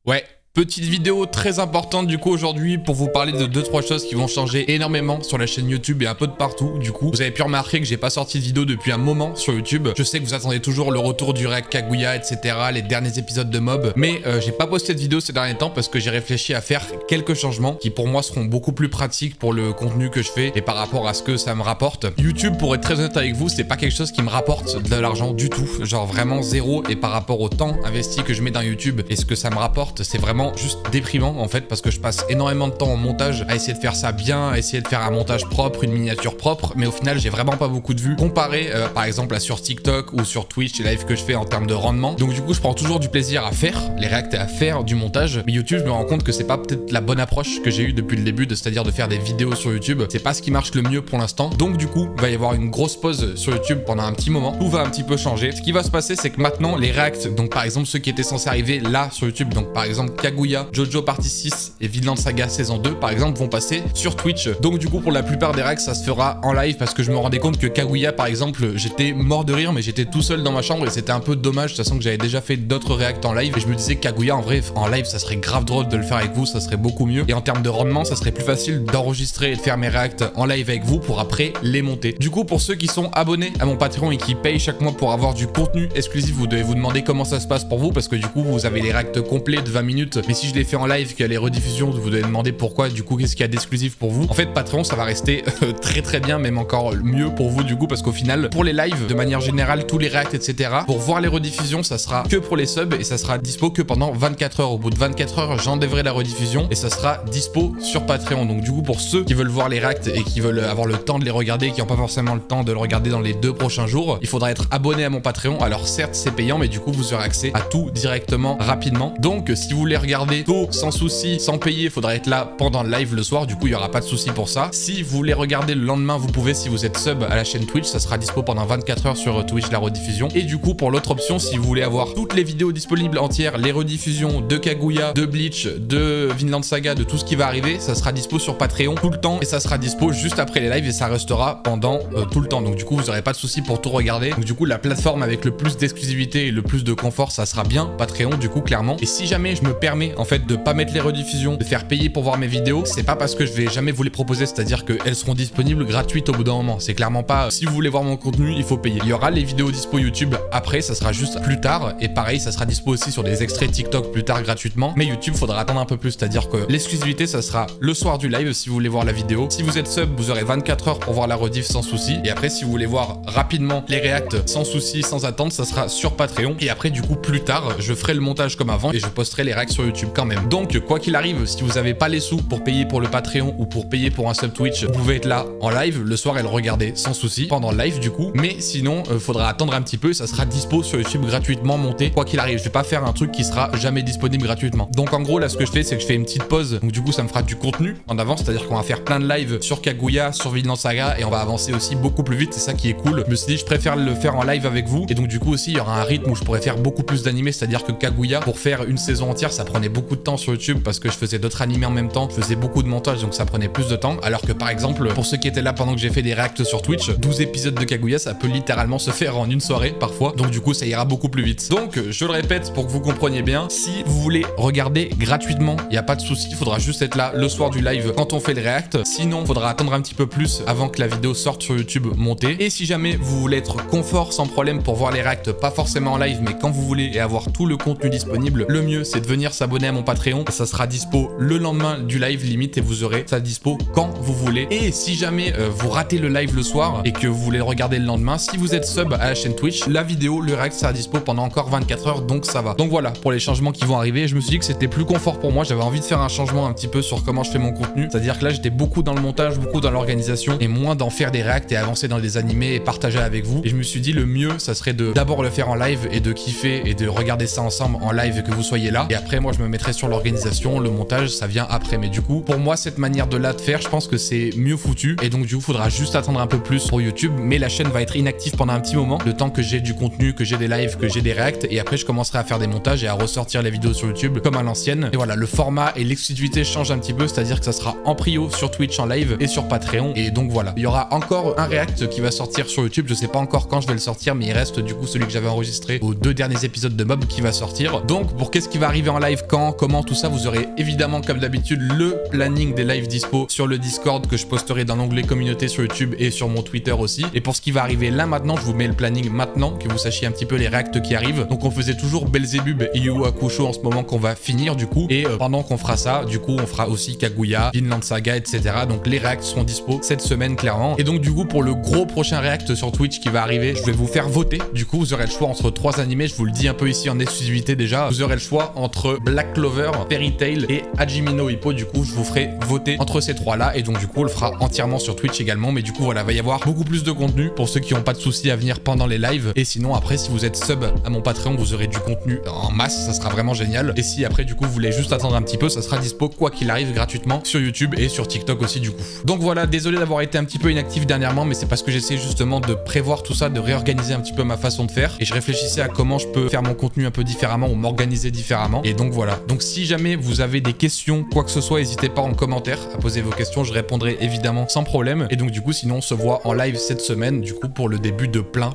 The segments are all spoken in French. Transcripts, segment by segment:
Ouais, petite vidéo très importante du coup aujourd'hui pour vous parler de 2-3 choses qui vont changer énormément sur la chaîne YouTube et un peu de partout. Du coup, vous avez pu remarquer que j'ai pas sorti de vidéo depuis un moment sur YouTube. Je sais que vous attendez toujours le retour du React Kaguya, etc., les derniers épisodes de Mob, mais j'ai pas posté de vidéo ces derniers temps parce que j'ai réfléchi à faire quelques changements qui pour moi seront beaucoup plus pratiques pour le contenu que je fais et par rapport à ce que ça me rapporte. YouTube, pour être très honnête avec vous, c'est pas quelque chose qui me rapporte de l'argent du tout, genre vraiment zéro, et par rapport au temps investi que je mets dans YouTube et ce que ça me rapporte, c'est vraiment juste déprimant en fait, parce que je passe énormément de temps en montage à essayer de faire ça bien, à essayer de faire un montage propre, une miniature propre, mais au final j'ai vraiment pas beaucoup de vues comparé par exemple à sur TikTok ou sur Twitch, les lives que je fais en termes de rendement. Donc du coup je prends toujours du plaisir à faire les réacts et à faire du montage, mais YouTube je me rends compte que c'est pas peut-être la bonne approche que j'ai eue depuis le début, c'est-à-dire de faire des vidéos sur YouTube. C'est pas ce qui marche le mieux pour l'instant, donc du coup il va y avoir une grosse pause sur YouTube pendant un petit moment. Tout va un petit peu changer. Ce qui va se passer, c'est que maintenant les réacts, donc par exemple ceux qui étaient censés arriver là sur YouTube, donc par exemple Kaguya, Jojo partie 6 et Vinland Saga saison 2 par exemple, vont passer sur Twitch. Donc du coup pour la plupart des réacts ça se fera en live, parce que je me rendais compte que Kaguya par exemple, j'étais mort de rire mais j'étais tout seul dans ma chambre et c'était un peu dommage, sachant que j'avais déjà fait d'autres réacts en live et je me disais Kaguya en vrai en live ça serait grave drôle de le faire avec vous, ça serait beaucoup mieux, et en termes de rendement ça serait plus facile d'enregistrer et de faire mes réacts en live avec vous pour après les monter. Du coup pour ceux qui sont abonnés à mon Patreon et qui payent chaque mois pour avoir du contenu exclusif, vous devez vous demander comment ça se passe pour vous, parce que du coup vous avez les réacts complets de 20 minutes, mais si je les fais en live, qu'il y a les rediffusions, vous devez demander pourquoi, du coup qu'est-ce qu'il y a d'exclusif pour vous. En fait Patreon ça va rester très bien, même encore mieux pour vous du coup, parce qu'au final pour les lives de manière générale, tous les réacts etc, pour voir les rediffusions ça sera que pour les subs et ça sera dispo que pendant 24 heures. Au bout de 24 heures j'enlèverai la rediffusion et ça sera dispo sur Patreon. Donc du coup pour ceux qui veulent voir les réacts et qui veulent avoir le temps de les regarder, qui n'ont pas forcément le temps de le regarder dans les 2 prochains jours, il faudra être abonné à mon Patreon. Alors certes c'est payant, mais du coup vous aurez accès à tout directement rapidement. Donc si vous voulez regarder tôt sans souci, sans payer, il faudra être là pendant le live le soir, du coup il n'y aura pas de souci pour ça. Si vous voulez regarder le lendemain, vous pouvez, si vous êtes sub à la chaîne Twitch, ça sera dispo pendant 24 heures sur Twitch la rediffusion. Et du coup pour l'autre option, si vous voulez avoir toutes les vidéos disponibles entières, les rediffusions de Kaguya, de Bleach, de Vinland Saga, de tout ce qui va arriver, ça sera dispo sur Patreon tout le temps et ça sera dispo juste après les lives et ça restera pendant tout le temps. Donc du coup vous n'aurez pas de souci pour tout regarder. Donc du coup la plateforme avec le plus d'exclusivité et le plus de confort, ça sera bien Patreon du coup clairement. Et si jamais je me permets en fait de pas mettre les rediffusions, de faire payer pour voir mes vidéos, c'est pas parce que je vais jamais vous les proposer, c'est-à-dire qu'elles seront disponibles gratuites au bout d'un moment. C'est clairement pas si vous voulez voir mon contenu il faut payer. Il y aura les vidéos dispo YouTube après, ça sera juste plus tard, et pareil ça sera dispo aussi sur des extraits TikTok plus tard gratuitement, mais YouTube faudra attendre un peu plus, c'est-à-dire que l'exclusivité ça sera le soir du live si vous voulez voir la vidéo. Si vous êtes sub vous aurez 24 heures pour voir la rediff sans souci, et après si vous voulez voir rapidement les réacts sans souci, sans attendre, ça sera sur Patreon, et après du coup plus tard je ferai le montage comme avant et je posterai les réacts sur YouTube quand même. Donc quoi qu'il arrive, si vous n'avez pas les sous pour payer pour le Patreon ou pour payer pour un sub Twitch, vous pouvez être là en live le soir et le regarder sans souci pendant le live du coup, mais sinon faudra attendre un petit peu, ça sera dispo sur YouTube gratuitement monté quoi qu'il arrive. Je vais pas faire un truc qui sera jamais disponible gratuitement. Donc en gros là ce que je fais c'est que je fais une petite pause, donc du coup ça me fera du contenu en avance, c'est-à-dire qu'on va faire plein de lives sur Kaguya, sur Vinland Saga, et on va avancer aussi beaucoup plus vite, c'est ça qui est cool. Je me suis dit je préfère le faire en live avec vous, et donc du coup aussi il y aura un rythme où je pourrais faire beaucoup plus d'animés, c'est-à-dire que Kaguya pour faire une saison entière ça prenait beaucoup de temps sur YouTube parce que je faisais d'autres animés en même temps, je faisais beaucoup de montage donc ça prenait plus de temps, alors que par exemple pour ceux qui étaient là pendant que j'ai fait des réacts sur Twitch, 12 épisodes de Kaguya ça peut littéralement se faire en une soirée parfois, donc du coup ça ira beaucoup plus vite. Donc je le répète pour que vous compreniez bien, si vous voulez regarder gratuitement, il n'y a pas de souci, il faudra juste être là le soir du live quand on fait le réact, sinon il faudra attendre un petit peu plus avant que la vidéo sorte sur YouTube montée. Et si jamais vous voulez être confort sans problème pour voir les réacts, pas forcément en live mais quand vous voulez, et avoir tout le contenu disponible, le mieux c'est de venir s'abonner à mon Patreon, ça sera dispo le lendemain du live limite et vous aurez ça dispo quand vous voulez. Et si jamais vous ratez le live le soir et que vous voulez le regarder le lendemain, si vous êtes sub à la chaîne Twitch, la vidéo, le réact sera dispo pendant encore 24 heures, donc ça va. Donc voilà pour les changements qui vont arriver. Je me suis dit que c'était plus confort pour moi, j'avais envie de faire un changement un petit peu sur comment je fais mon contenu, c'est-à-dire que là j'étais beaucoup dans le montage, beaucoup dans l'organisation et moins d'en faire des réacts et avancer dans des animés et partager avec vous. Et je me suis dit le mieux ça serait de d'abord le faire en live et de kiffer et de regarder ça ensemble en live et que vous soyez là, et après moi je me mettrai sur l'organisation, le montage ça vient après. Mais du coup pour moi cette manière de là de faire, je pense que c'est mieux foutu, et donc du coup faudra juste attendre un peu plus pour YouTube, mais la chaîne va être inactive pendant un petit moment, le temps que j'ai du contenu, que j'ai des lives, que j'ai des réacts, et après je commencerai à faire des montages et à ressortir les vidéos sur YouTube comme à l'ancienne. Et voilà, le format et l'exclusivité changent un petit peu, c'est-à-dire que ça sera en prio sur Twitch en live et sur Patreon. Et donc voilà, il y aura encore un react qui va sortir sur YouTube, je sais pas encore quand je vais le sortir, mais il reste du coup celui que j'avais enregistré aux 2 derniers épisodes de Mob qui va sortir. Donc pour qu'est-ce qui va arriver en live quand, comment, tout ça, vous aurez évidemment comme d'habitude le planning des lives dispo sur le Discord que je posterai dans l'onglet communauté sur YouTube et sur mon Twitter aussi. Et pour ce qui va arriver là maintenant, je vous mets le planning maintenant, que vous sachiez un petit peu les reacts qui arrivent. Donc on faisait toujours Belzebub et Yu Yu Hakusho en ce moment qu'on va finir du coup. Et pendant qu'on fera ça, du coup on fera aussi Kaguya, Vinland Saga, etc. Donc les reacts seront dispo cette semaine clairement. Et donc du coup pour le gros prochain react sur Twitch qui va arriver, je vais vous faire voter. Du coup vous aurez le choix entre 3 animés, je vous le dis un peu ici en exclusivité déjà. Vous aurez le choix entre Black Clover, Fairy Tail et Hajime no Ippo. Du coup je vous ferai voter entre ces 3 là. Et donc du coup on le fera entièrement sur Twitch également. Mais du coup voilà, va y avoir beaucoup plus de contenu pour ceux qui n'ont pas de soucis à venir pendant les lives. Et sinon après si vous êtes sub à mon Patreon, vous aurez du contenu en masse, ça sera vraiment génial. Et si après du coup vous voulez juste attendre un petit peu, ça sera dispo quoi qu'il arrive gratuitement sur YouTube et sur TikTok aussi du coup. Donc voilà, désolé d'avoir été un petit peu inactif dernièrement, mais c'est parce que j'essaie justement de prévoir tout ça, de réorganiser un petit peu ma façon de faire. Et je réfléchissais à comment je peux faire mon contenu un peu différemment ou m'organiser différemment. Et donc voilà. Donc si jamais vous avez des questions, quoi que ce soit, n'hésitez pas en commentaire à poser vos questions, je répondrai évidemment sans problème. Et donc du coup sinon on se voit en live cette semaine du coup pour le début de plein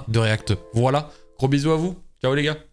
de reacts. Voilà, gros bisous à vous, ciao les gars.